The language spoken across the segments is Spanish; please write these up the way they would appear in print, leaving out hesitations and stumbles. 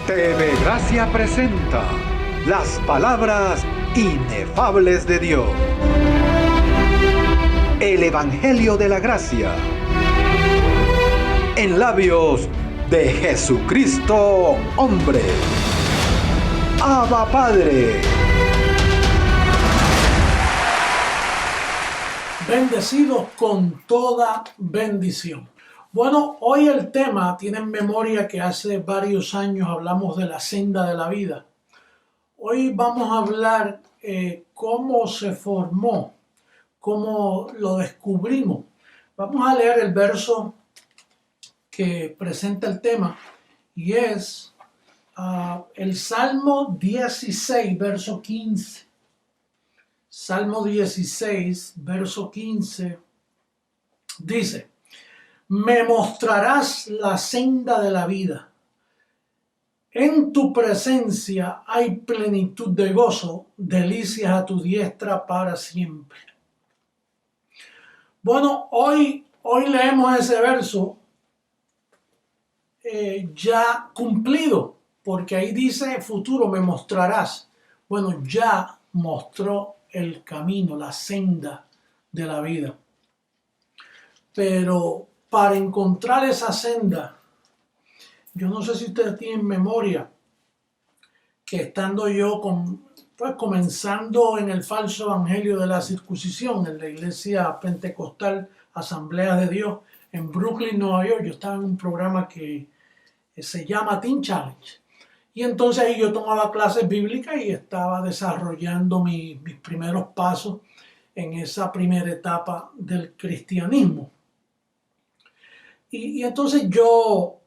TV Gracia presenta las palabras inefables de Dios. El Evangelio de la Gracia. En labios de Jesucristo, hombre. Abba Padre. Bendecidos con toda bendición. Bueno, hoy el tema tiene en memoria que hace varios años hablamos de la senda de la vida. Hoy vamos a hablar cómo se formó, cómo lo descubrimos. Vamos a leer el verso que presenta el tema y es el Salmo 16, verso 15. Salmo 16, verso 15 dice: me mostrarás la senda de la vida. En tu presencia hay plenitud de gozo, delicias a tu diestra para siempre. Bueno, hoy leemos ese verso ya cumplido, porque ahí dice futuro, me mostrarás. Bueno, ya mostró el camino, la senda de la vida. Pero para encontrar esa senda, yo no sé si ustedes tienen memoria que estando yo comenzando en el falso evangelio de la circuncisión en la iglesia pentecostal Asamblea de Dios en Brooklyn, Nueva York, yo estaba en un programa que se llama Teen Challenge. Y entonces ahí yo tomaba clases bíblicas y estaba desarrollando mis primeros pasos en esa primera etapa del cristianismo. Y entonces yo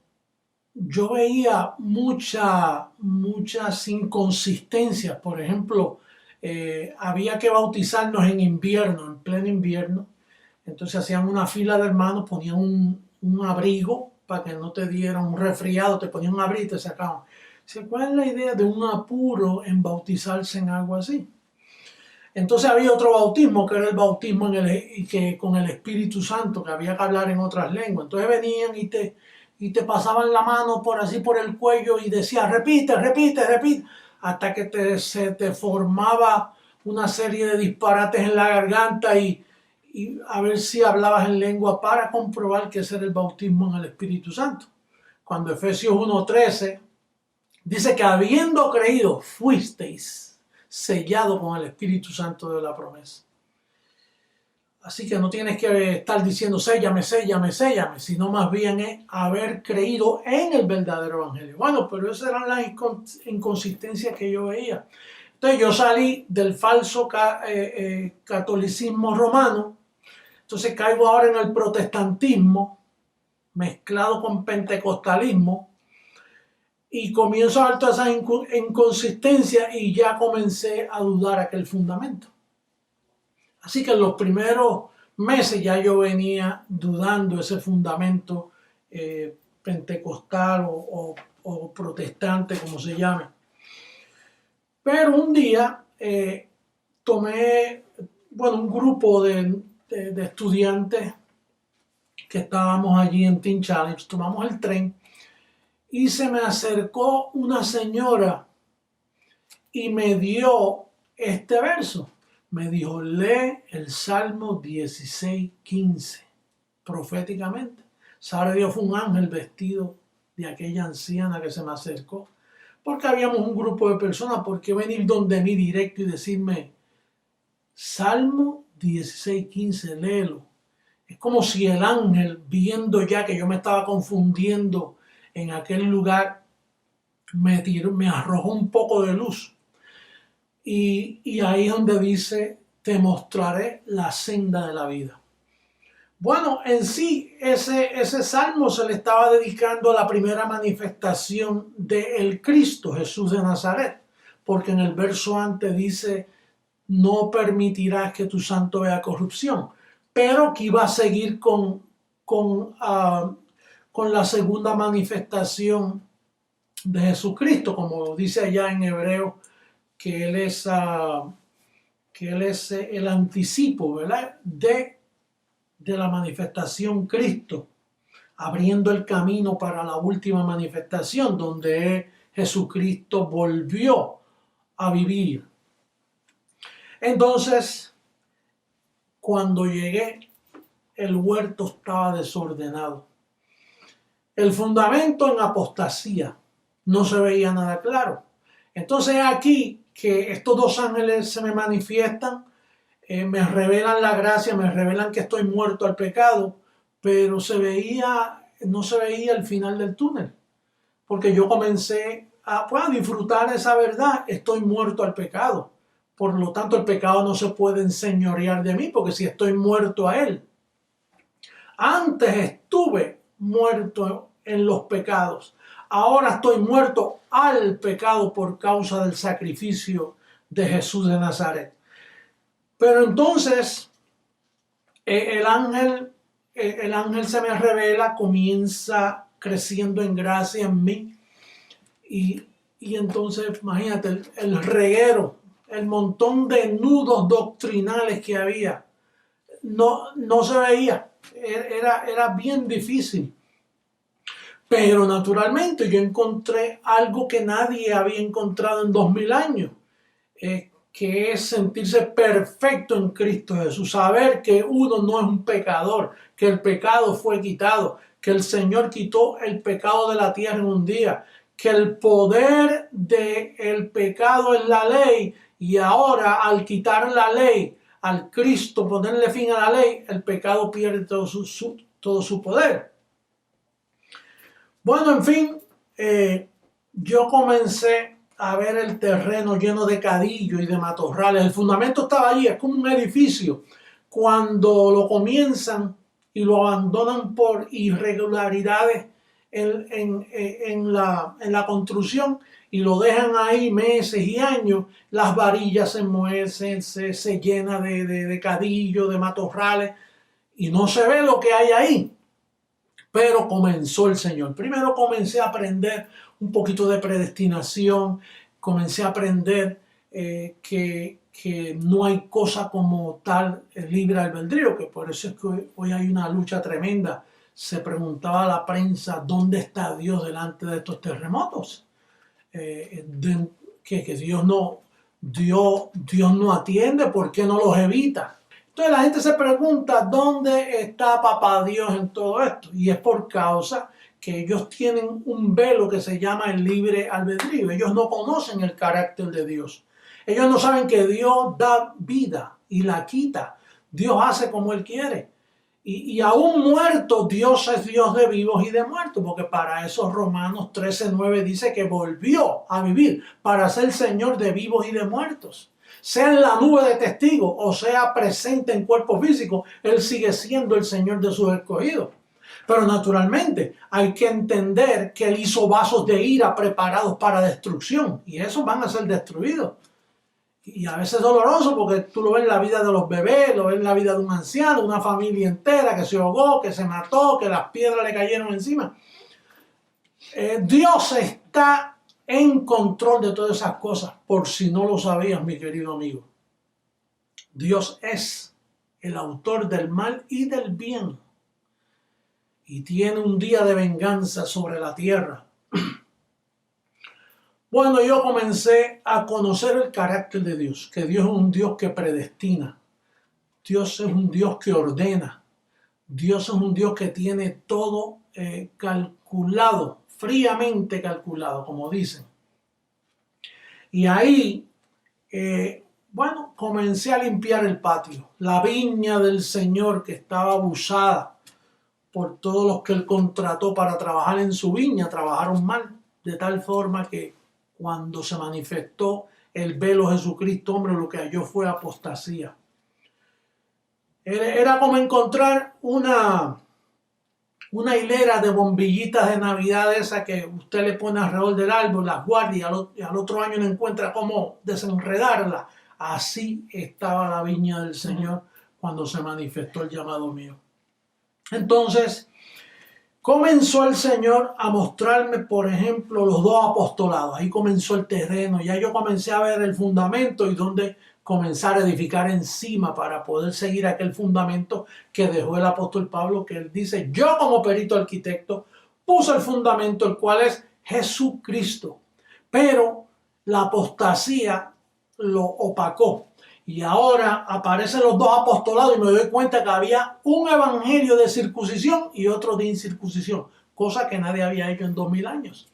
veía muchas inconsistencias. Por ejemplo, había que bautizarnos en invierno, en pleno invierno. Entonces hacían una fila de hermanos, ponían un abrigo para que no te diera un resfriado, te ponían un abrigo y te sacaban. ¿Cuál es la idea de un apuro en bautizarse en algo así? Entonces había otro bautismo, que era el bautismo con el Espíritu Santo, que había que hablar en otras lenguas. Entonces venían y te pasaban la mano por el cuello y decían, repite, hasta que se te formaba una serie de disparates en la garganta y a ver si hablabas en lengua para comprobar que ese era el bautismo en el Espíritu Santo. Cuando Efesios 1:13 dice que habiendo creído fuisteis sellado con el Espíritu Santo de la promesa. Así que no tienes que estar diciendo séllame, sino más bien es haber creído en el verdadero evangelio. Bueno, pero esas eran las inconsistencias que yo veía. Entonces yo salí del falso catolicismo romano, entonces caigo ahora en el protestantismo mezclado con pentecostalismo. Y comienzo a ver todas esas inconsistencias y ya comencé a dudar aquel fundamento. Así que en los primeros meses ya yo venía dudando ese fundamento pentecostal o protestante, como se llame. Pero un día tomé un grupo de estudiantes que estábamos allí en Teen Challenge, tomamos el tren. Y se me acercó una señora y me dio este verso. Me dijo, lee el Salmo 16:15, proféticamente. Sabe Dios, fue un ángel vestido de aquella anciana que se me acercó. Porque habíamos un grupo de personas, ¿por qué venir donde mí directo y decirme, Salmo 16:15, léelo? Es como si el ángel, viendo ya que yo me estaba confundiendo en aquel lugar, me arrojó un poco de luz. Y ahí es donde dice, te mostraré la senda de la vida. Bueno, en sí, ese salmo se le estaba dedicando a la primera manifestación del Cristo, Jesús de Nazaret. Porque en el verso antes dice, no permitirás que tu santo vea corrupción. Pero que iba a seguir con la segunda manifestación de Jesucristo, como dice allá en Hebreo, que él es el anticipo, ¿verdad? de la manifestación Cristo, abriendo el camino para la última manifestación, donde es Jesucristo volvió a vivir. Entonces, cuando llegué, el huerto estaba desordenado. El fundamento en apostasía. No se veía nada claro. Entonces aquí que estos dos ángeles se me manifiestan, me revelan la gracia, me revelan que estoy muerto al pecado, pero no se veía el final del túnel. Porque yo comencé a disfrutar esa verdad, estoy muerto al pecado. Por lo tanto, el pecado no se puede enseñorear de mí, porque si estoy muerto a él. Antes estuve muerto en los pecados. Ahora estoy muerto al pecado por causa del sacrificio de Jesús de Nazaret. Pero entonces el ángel se me revela, comienza creciendo en gracia en mí. Y entonces, imagínate, el reguero, el montón de nudos doctrinales que había, no se veía. Era bien difícil. Pero naturalmente yo encontré algo que nadie había encontrado en 2000 años, que es sentirse perfecto en Cristo Jesús, saber que uno no es un pecador, que el pecado fue quitado, que el Señor quitó el pecado de la tierra en un día, que el poder del pecado es la ley, y ahora al quitar la ley, al Cristo ponerle fin a la ley, el pecado pierde todo su poder. Bueno, en fin, yo comencé a ver el terreno lleno de cadillos y de matorrales. El fundamento estaba allí, es como un edificio. Cuando lo comienzan y lo abandonan por irregularidades en la construcción y lo dejan ahí meses y años, las varillas se muecen, se llena de cadillos, de matorrales, y no se ve lo que hay ahí. Pero comenzó el Señor. Primero comencé a aprender un poquito de predestinación, comencé a aprender que no hay cosa como tal libre albedrío, que por eso es que hoy hay una lucha tremenda. Se preguntaba a la prensa, ¿dónde está Dios delante de estos terremotos? Que Dios no atiende, ¿por qué no los evita? Entonces la gente se pregunta, ¿dónde está papá Dios en todo esto? Y es por causa que ellos tienen un velo que se llama el libre albedrío. Ellos no conocen el carácter de Dios. Ellos no saben que Dios da vida y la quita. Dios hace como Él quiere. Y aún muerto, Dios es Dios de vivos y de muertos, porque para eso Romanos 13:9 dice que volvió a vivir para ser Señor de vivos y de muertos. Sea en la nube de testigos o sea presente en cuerpo físico, Él sigue siendo el Señor de sus escogidos. Pero naturalmente hay que entender que Él hizo vasos de ira preparados para destrucción y esos van a ser destruidos. Y a veces es doloroso porque tú lo ves en la vida de los bebés, lo ves en la vida de un anciano, una familia entera que se ahogó, que se mató, que las piedras le cayeron encima. Dios está en control de todas esas cosas, por si no lo sabías, mi querido amigo. Dios es el autor del mal y del bien. Y tiene un día de venganza sobre la tierra. Bueno, yo comencé a conocer el carácter de Dios, que Dios es un Dios que predestina. Dios es un Dios que ordena. Dios es un Dios que tiene todo calculado, fríamente calculado, como dicen. Y ahí, comencé a limpiar el patio. La viña del Señor que estaba abusada por todos los que Él contrató para trabajar en su viña, trabajaron mal, de tal forma que cuando se manifestó el velo Jesucristo, hombre, lo que halló fue apostasía. Era como encontrar una hilera de bombillitas de Navidad esa que usted le pone alrededor del árbol, las guarda y al otro año no encuentra cómo desenredarla. Así estaba la viña del Señor cuando se manifestó el llamado mío. Entonces, comenzó el Señor a mostrarme, por ejemplo, los dos apostolados. Ahí comenzó el terreno. Ya yo comencé a ver el fundamento y dónde comenzar a edificar encima para poder seguir aquel fundamento que dejó el apóstol Pablo, que él dice, yo como perito arquitecto puse el fundamento, el cual es Jesucristo. pero la apostasía lo opacó. Y ahora aparecen los dos apostolados y me doy cuenta que había un evangelio de circuncisión y otro de incircuncisión, cosa que nadie había hecho en 2000 años.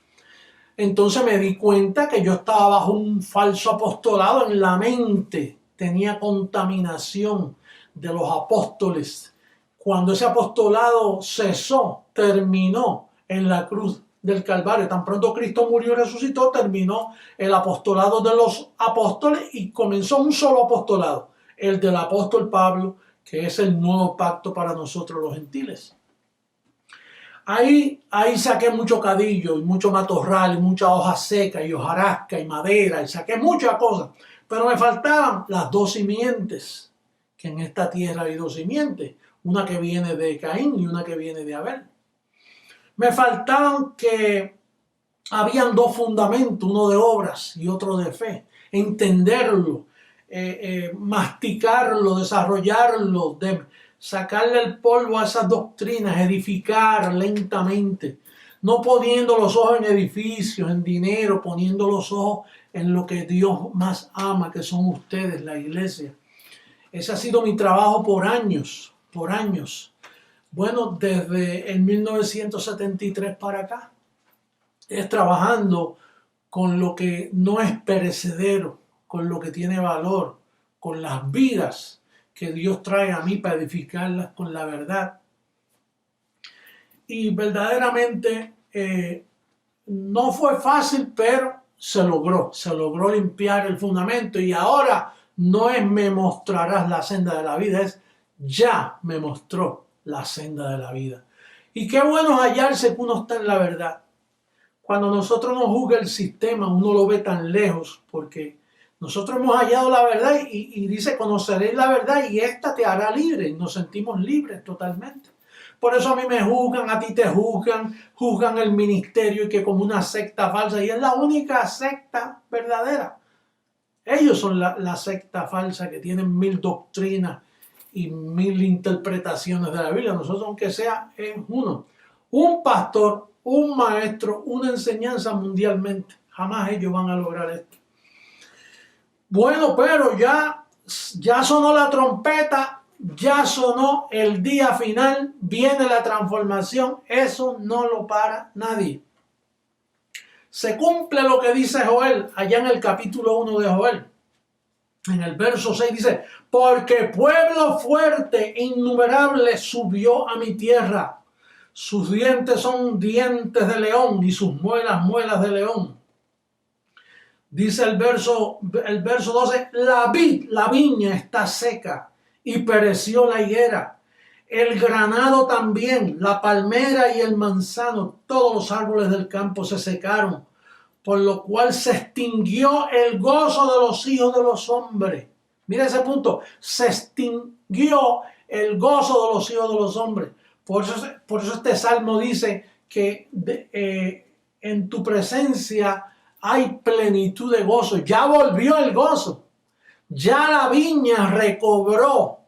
Entonces me di cuenta que yo estaba bajo un falso apostolado en la mente, tenía contaminación de los apóstoles. Cuando ese apostolado cesó, terminó en la cruz del Calvario. Tan pronto Cristo murió y resucitó, terminó el apostolado de los apóstoles y comenzó un solo apostolado, el del apóstol Pablo, que es el nuevo pacto para nosotros los gentiles. Ahí saqué mucho cadillo y mucho matorral y mucha hoja seca y hojarasca y madera y saqué muchas cosas, pero me faltaban las dos simientes, que en esta tierra hay dos simientes, una que viene de Caín y una que viene de Abel. Me faltaban que habían dos fundamentos, uno de obras y otro de fe. Entenderlo, masticarlo, desarrollarlo, sacarle el polvo a esas doctrinas, edificar lentamente. No poniendo los ojos en edificios, en dinero, poniendo los ojos en lo que Dios más ama, que son ustedes, la iglesia. Ese ha sido mi trabajo por años. Bueno, desde el 1973 para acá, es trabajando con lo que no es perecedero, con lo que tiene valor, con las vidas que Dios trae a mí para edificarlas con la verdad. Y verdaderamente no fue fácil, pero se logró limpiar el fundamento y ahora no es me mostrarás la senda de la vida, es ya me mostró la senda de la vida. Y qué bueno es hallarse que uno está en la verdad. Cuando nosotros nos juzga el sistema, uno lo ve tan lejos, porque nosotros hemos hallado la verdad y dice, conoceréis la verdad y esta te hará libre. Y nos sentimos libres totalmente. Por eso a mí me juzgan, a ti te juzgan el ministerio y que como una secta falsa. Y es la única secta verdadera. Ellos son la secta falsa que tienen 1000 doctrinas y 1000 interpretaciones de la Biblia. Nosotros, aunque sea, es uno. Un pastor, un maestro, una enseñanza mundialmente. Jamás ellos van a lograr esto. Bueno, pero ya sonó la trompeta, ya sonó el día final, viene la transformación. Eso no lo para nadie. Se cumple lo que dice Joel, allá en el capítulo 1 de Joel. En el verso 6 dice, porque pueblo fuerte e innumerable subió a mi tierra. Sus dientes son dientes de león y sus muelas, muelas de león. Dice el verso 12, la viña está seca y pereció la higuera. El granado también, la palmera y el manzano, todos los árboles del campo se secaron, por lo cual se extinguió el gozo de los hijos de los hombres. Mira ese punto, se extinguió el gozo de los hijos de los hombres. Por eso este salmo dice que en tu presencia hay plenitud de gozo. Ya volvió el gozo. Ya la viña recobró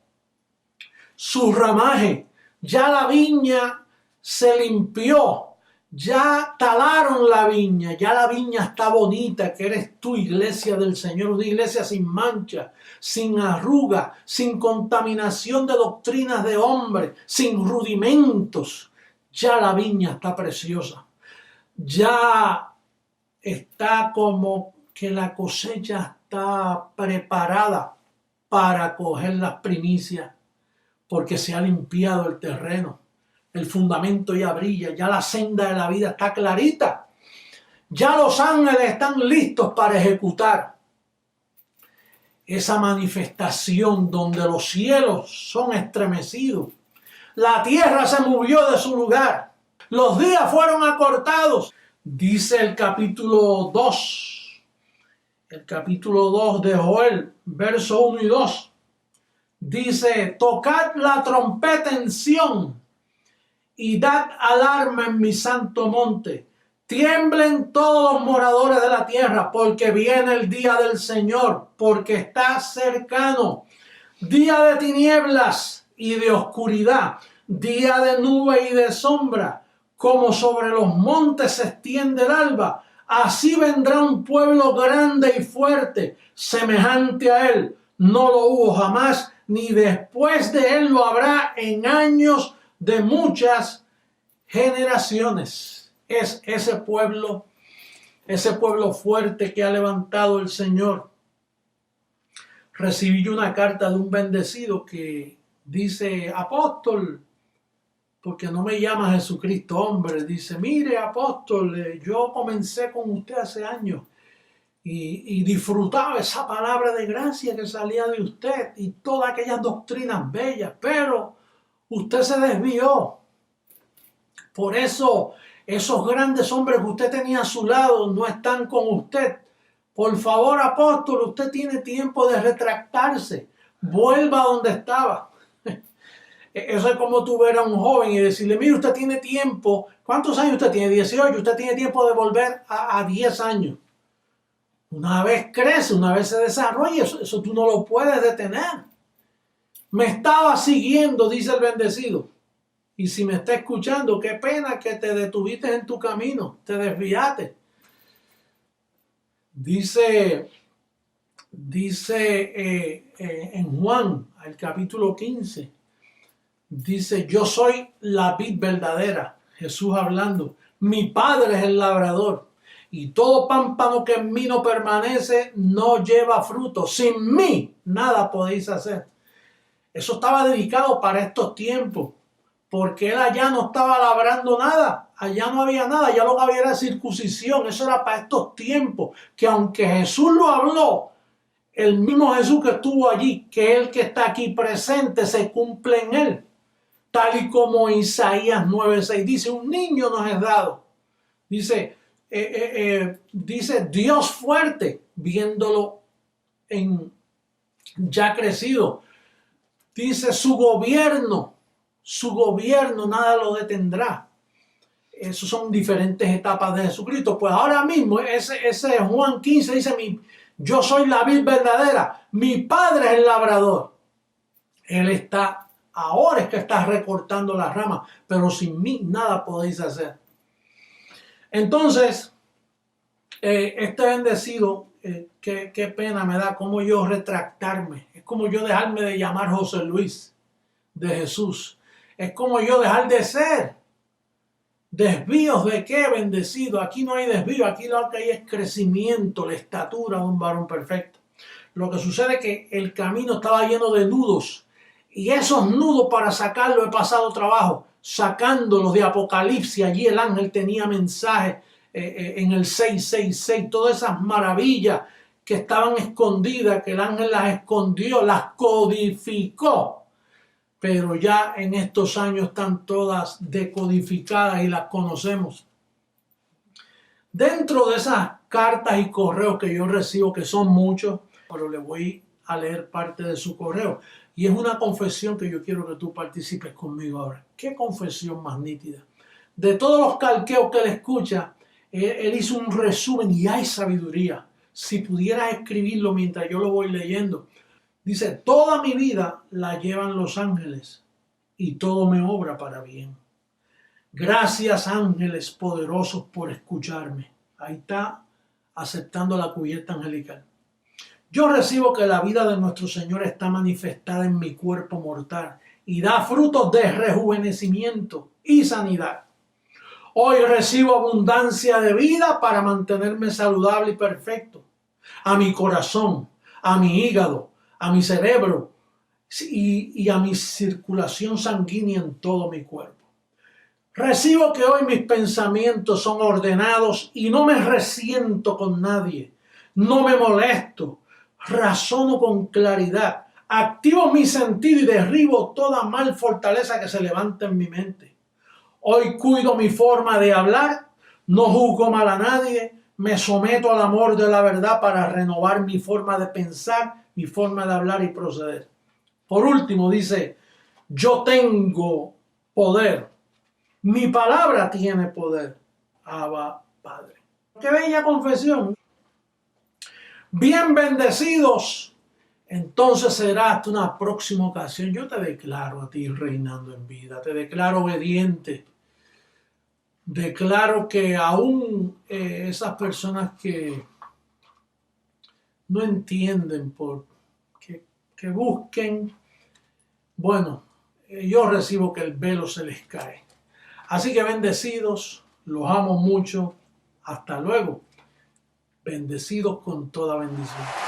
su ramaje. Ya la viña se limpió. Ya talaron la viña. Ya la viña está bonita, que eres tú, iglesia del Señor. Una iglesia sin mancha, sin arruga, sin contaminación de doctrinas de hombres, sin rudimentos. Ya la viña está preciosa. Ya está como que la cosecha está preparada para coger las primicias, porque se ha limpiado el terreno, el fundamento ya brilla, ya la senda de la vida está clarita, ya los ángeles están listos para ejecutar esa manifestación donde los cielos son estremecidos, la tierra se movió de su lugar, los días fueron acortados. Dice el capítulo 2 de Joel, verso 1 y 2. Dice, tocad la trompeta en Sión y dad alarma en mi santo monte. Tiemblen todos los moradores de la tierra, porque viene el día del Señor, porque está cercano. Día de tinieblas y de oscuridad, día de nube y de sombra. Como sobre los montes se extiende el alba, Así vendrá un pueblo grande y fuerte, semejante a él. No lo hubo jamás, ni después de él lo habrá en años de muchas generaciones. Es ese pueblo fuerte que ha levantado el Señor. Recibí una carta de un bendecido que dice: apóstol, porque no me llama Jesucristo hombre, dice: mire, apóstol, yo comencé con usted hace años y disfrutaba esa palabra de gracia que salía de usted y todas aquellas doctrinas bellas, pero usted se desvió. Por eso esos grandes hombres que usted tenía a su lado no están con usted. Por favor, apóstol, usted tiene tiempo de retractarse. Vuelva a donde estaba. Eso es como tú ver a un joven y decirle: mire, usted tiene tiempo. ¿Cuántos años usted tiene? 18. Usted tiene tiempo de volver a 10 años. Una vez crece, una vez se desarrolla, eso tú no lo puedes detener. Me estaba siguiendo, dice el bendecido. Y si me está escuchando, qué pena que te detuviste en tu camino, te desviaste. Dice en Juan, el capítulo 15, dice: yo soy la vid verdadera, Jesús hablando. Mi Padre es el labrador. Y todo pámpano que en mí no permanece no lleva fruto. Sin mí nada podéis hacer. Eso estaba dedicado para estos tiempos, porque él allá no estaba labrando nada. Allá no había nada, ya lo que había era circuncisión. Eso era para estos tiempos, que aunque Jesús lo habló, el mismo Jesús que estuvo allí, que es el que está aquí presente, se cumple en él. Tal y como Isaías 9:6 dice: un niño nos es dado. Dice Dios fuerte, viéndolo ya crecido. Dice: su gobierno nada lo detendrá. Esas son diferentes etapas de Jesucristo. Pues ahora mismo, ese Juan 15 dice: yo soy la vid verdadera, mi Padre es el labrador. Él está, ahora es que está recortando las ramas, pero sin mí nada podéis hacer. Entonces, este bendecido, qué pena me da como yo retractarme. Es como yo dejarme de llamar José Luis de Jesús. Es como yo dejar de ser. ¿Desvíos de qué, bendecido? Aquí no hay desvío, aquí lo que hay es crecimiento, la estatura de un varón perfecto. Lo que sucede es que el camino estaba lleno de nudos, y esos nudos, para sacarlos he pasado trabajo, sacándolos de Apocalipsis. Allí el ángel tenía mensajes en el 666, todas esas maravillas que estaban escondidas, que el ángel las escondió, las codificó. Pero ya en estos años están todas decodificadas y las conocemos. Dentro de esas cartas y correos que yo recibo, que son muchos, pero le voy a leer parte de su correo. Y es una confesión que yo quiero que tú participes conmigo ahora. ¿Qué confesión más nítida? De todos los calqueos que él escucha, él hizo un resumen y hay sabiduría. Si pudieras escribirlo mientras yo lo voy leyendo. Dice: toda mi vida la llevan los ángeles y todo me obra para bien. Gracias, ángeles poderosos, por escucharme. Ahí está, aceptando la cubierta angelical. Yo recibo que la vida de nuestro Señor está manifestada en mi cuerpo mortal y da frutos de rejuvenecimiento y sanidad. Hoy recibo abundancia de vida para mantenerme saludable y perfecto. A mi corazón, a mi hígado, a mi cerebro y a mi circulación sanguínea en todo mi cuerpo. Recibo que hoy mis pensamientos son ordenados y no me resiento con nadie. No me molesto. Razono con claridad. Activo mi sentido y derribo toda mal fortaleza que se levanta en mi mente. Hoy cuido mi forma de hablar. No juzgo mal a nadie. Me someto al amor de la verdad para renovar mi forma de pensar, mi forma de hablar y proceder. Por último, dice: yo tengo poder. Mi palabra tiene poder. Abba, Padre. ¡Qué bella confesión! Bien bendecidos. Entonces será hasta una próxima ocasión. Yo te declaro a ti reinando en vida. Te declaro obediente. declaro que aún esas personas que no entienden que busquen, bueno, yo recibo que el velo se les cae. Así que bendecidos, los amo mucho. Hasta luego. Bendecidos con toda bendición.